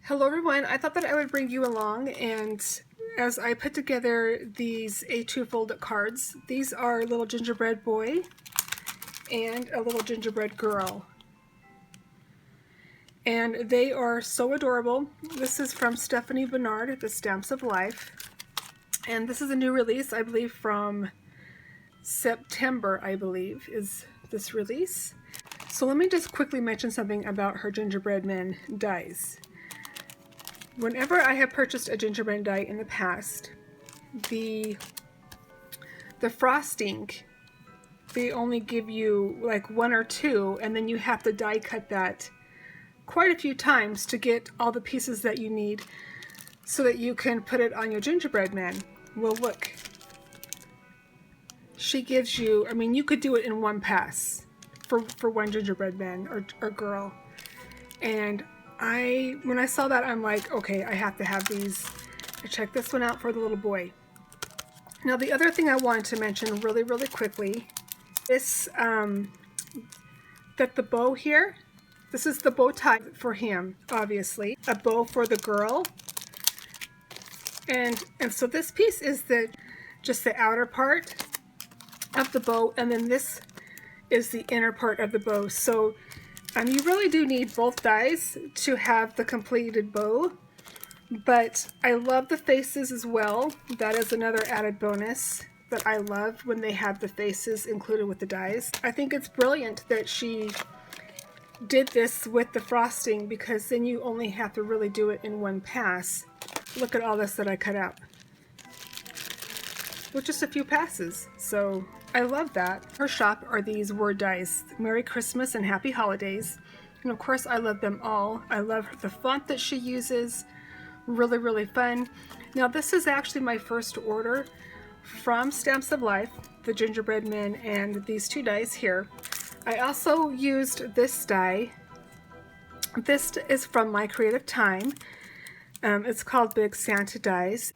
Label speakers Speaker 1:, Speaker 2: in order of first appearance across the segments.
Speaker 1: Hello everyone, I thought that I would bring you along, and as I put together these A2 folded cards, these are a little gingerbread boy and a little gingerbread girl. And they are so adorable. This is from Stephanie Bernard, The Stamps of Life. And this is a new release, I believe from September, I believe, is this release. So let me just quickly mention something about her gingerbread men dies. Whenever I have purchased a gingerbread die in the past, the frosting, they only give you like one or two, and then you have to die cut that quite a few times to get all the pieces that you need so that you can put it on your gingerbread man. Well, look, she gives you, I mean, you could do it in one pass for one gingerbread man or girl. And when I saw that, I'm like, okay, I have to have these. I checked this one out for the little boy. Now, the other thing I wanted to mention really, really quickly is that the bow here, this is the bow tie for him, obviously. A bow for the girl. And so this piece is just the outer part of the bow, and then this is the inner part of the bow. So you really do need both dies to have the completed bow, but I love the faces as well. That is another added bonus that I love when they have the faces included with the dies. I think it's brilliant that she did this with the frosting, because then you only have to really do it in one pass. Look at all this that I cut out with just a few passes. So I love that. Her shop are these word dies, Merry Christmas and Happy Holidays. And of course I love them all. I love the font that she uses. Really, really fun. Now this is actually my first order from Stamps of Life, the gingerbread men and these two dies here. I also used this die. This is from My Creative Time. It's called Big Santa Dies.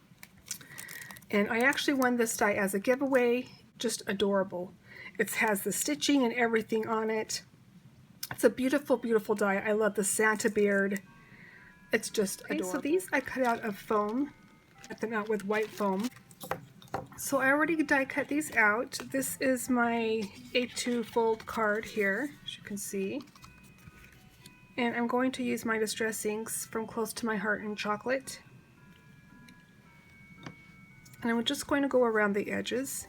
Speaker 1: And I actually won this die as a giveaway. Just adorable. It has the stitching and everything on it. It's a beautiful, beautiful die. I love the Santa beard. It's just adorable. Okay, so these I cut out of foam. Cut them out with white foam. So I already die cut these out. This is my A2 fold card here, as you can see. And I'm going to use my Distress Inks from Close to My Heart in Chocolate. And I'm just going to go around the edges.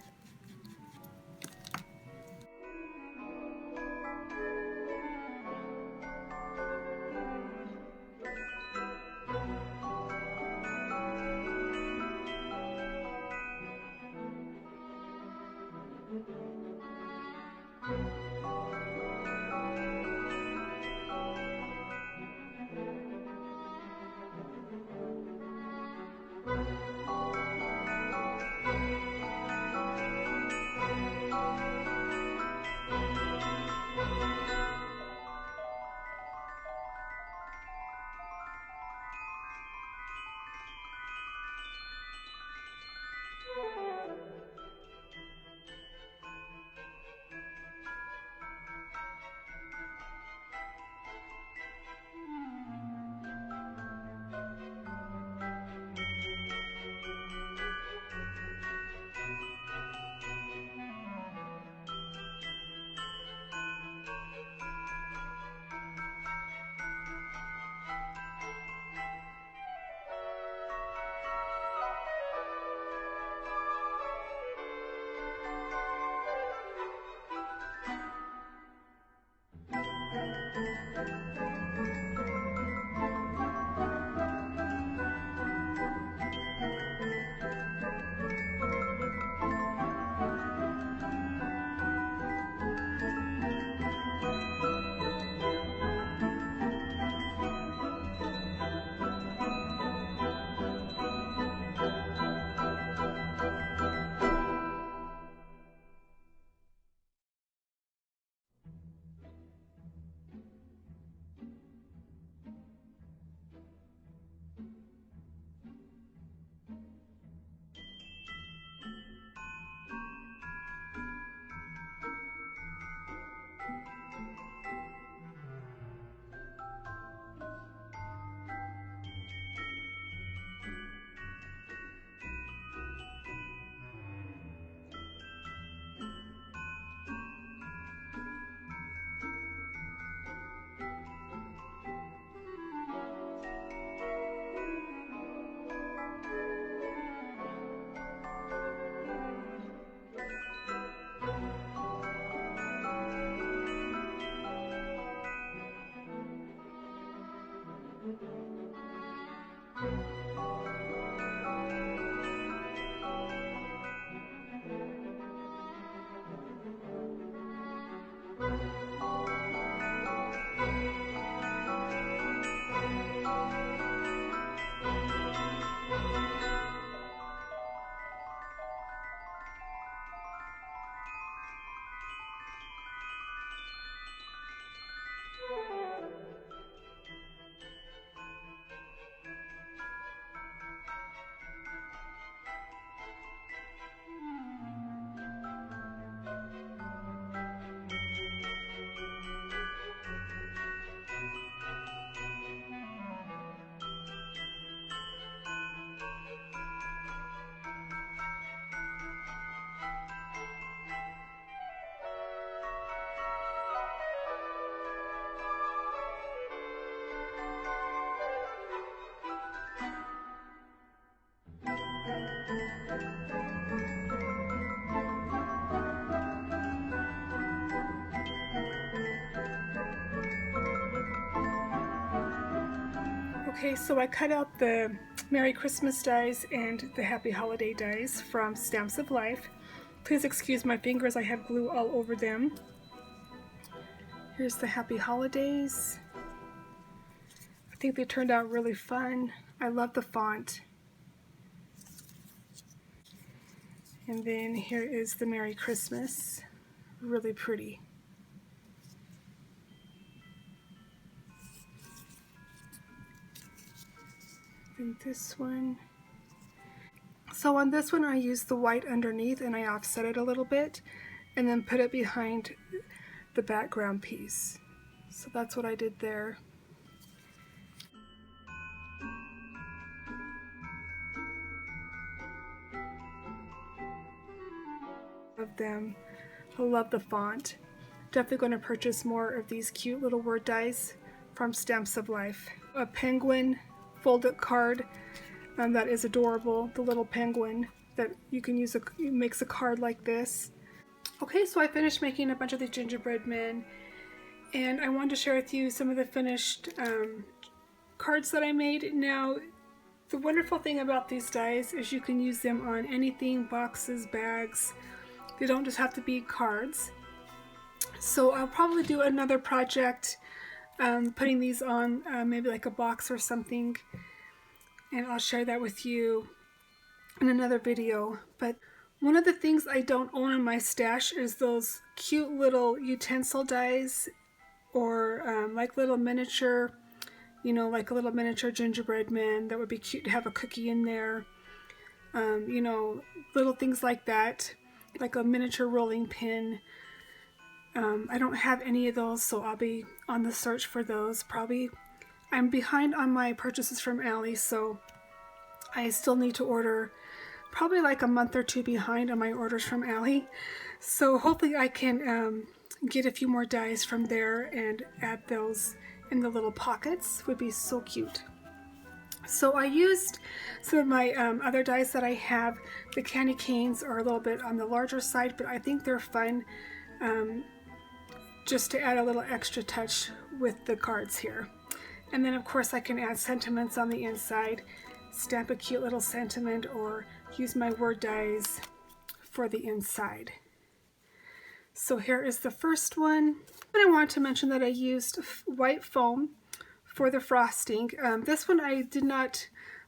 Speaker 1: Okay, so I cut out the Merry Christmas dies and the Happy Holiday dies from Stamps of Life. Please excuse my fingers, I have glue all over them. Here's the Happy Holidays. I think they turned out really fun. I love the font. And then here is the Merry Christmas. Really pretty. And this one. So on this one I used the white underneath and I offset it a little bit and then put it behind the background piece. So that's what I did there. Of them. I love the font. Definitely going to purchase more of these cute little word dies from Stamps of Life. A penguin folded card that is adorable. The little penguin that you can use, makes a card like this. Okay, so I finished making a bunch of these gingerbread men, and I wanted to share with you some of the finished cards that I made. Now, the wonderful thing about these dies is you can use them on anything, boxes, bags. They don't just have to be cards. So I'll probably do another project putting these on maybe like a box or something, and I'll share that with you in another video. But one of the things I don't own in my stash is those cute little utensil dies, or like little miniature, you know, like a little miniature gingerbread man that would be cute to have a cookie in there. You know, little things like that, like a miniature rolling pin. I don't have any of those, so I'll be on the search for those. Probably I'm behind on my purchases from Allie, so I still need to order, probably like a month or two behind on my orders from Allie. So hopefully I can get a few more dies from there and add those in the little pockets. Would be so cute. So I used some of my other dies that I have. The candy canes are a little bit on the larger side, but I think they're fun just to add a little extra touch with the cards here. And then of course I can add sentiments on the inside, stamp a cute little sentiment, or use my word dies for the inside. So here is the first one. And I wanted to mention that I used white foam for the frosting. This one I did not,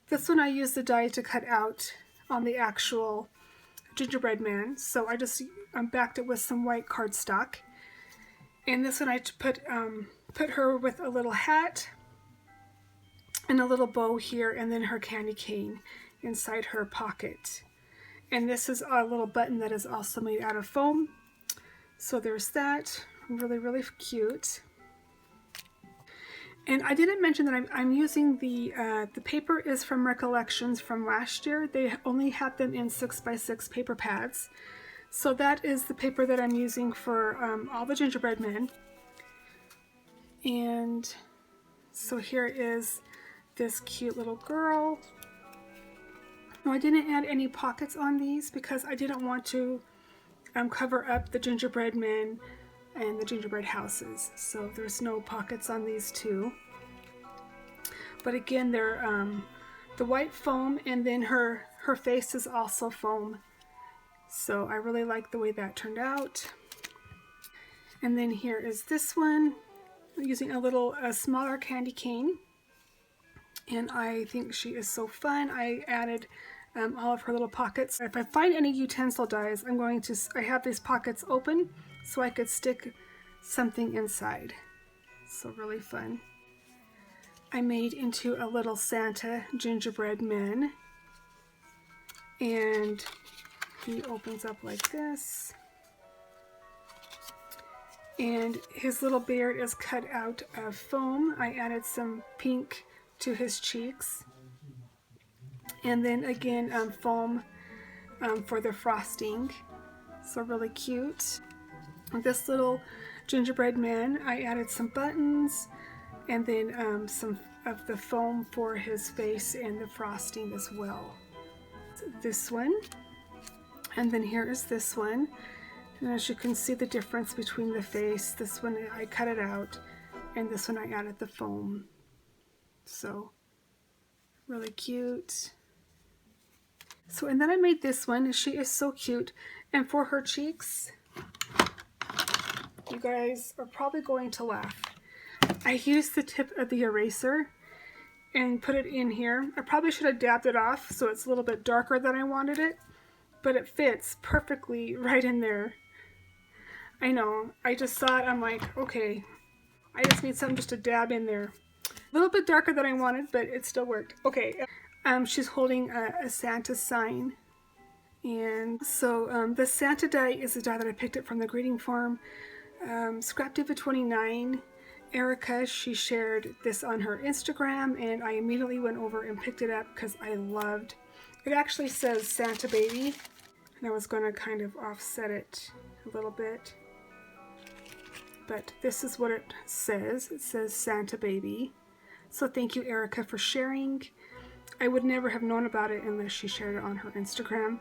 Speaker 1: this one I used the die to cut out on the actual gingerbread man. So I just backed it with some white cardstock. And this one I put her with a little hat and a little bow here, and then her candy cane inside her pocket. And this is a little button that is also made out of foam. So there's that. Really, really cute. And I didn't mention that I'm using the paper is from Recollections from last year. They only had them in 6x6 paper pads. So that is the paper that I'm using for all the gingerbread men. And so here is this cute little girl. Now I didn't add any pockets on these because I didn't want to cover up the gingerbread men and the gingerbread houses. So there's no pockets on these two. But again, they're the white foam, and then her face is also foam. So I really like the way that turned out. And then here is this one, using a smaller candy cane. And I think she is so fun. I added all of her little pockets. If I find any utensil dies, I have these pockets open so I could stick something inside. So really fun. I made into a little Santa gingerbread man. And he opens up like this. And his little beard is cut out of foam. I added some pink to his cheeks. And then again, foam for the frosting. So really cute. This little gingerbread man, I added some buttons and then some of the foam for his face and the frosting as well. This one. And then here is this one. And as you can see the difference between the face, this one I cut it out, and this one I added the foam. So Really cute. So, and then I made this one. She is so cute. And for her cheeks, you guys are probably going to laugh. I used the tip of the eraser and put it in here. I probably should have dabbed it off so it's a little bit darker than I wanted it, but it fits perfectly right in there. I know, I just saw it, I'm like, okay, I just need something just to dab in there. A little bit darker than I wanted, but it still worked. Okay, she's holding a Santa sign. And so the Santa die is a die that I picked up from the greeting farm. Scrap Diva 29, Erica, she shared this on her Instagram, and I immediately went over and picked it up because I loved it. Actually says Santa Baby, and I was going to kind of offset it a little bit, but this is what it says. It says Santa Baby. So thank you, Erica, for sharing. I would never have known about it unless she shared it on her Instagram.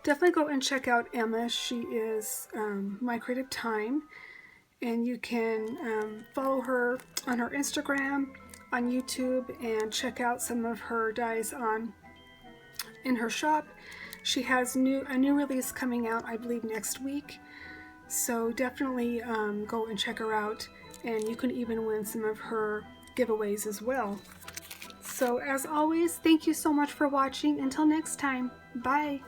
Speaker 1: Definitely go and check out Emma. She is My Creative Time, and you can follow her on her Instagram, on YouTube, and check out some of her dies in her shop. She has a new release coming out, I believe, next week. So definitely go and check her out, and you can even win some of her giveaways as well. So as always, thank you so much for watching. Until next time, bye.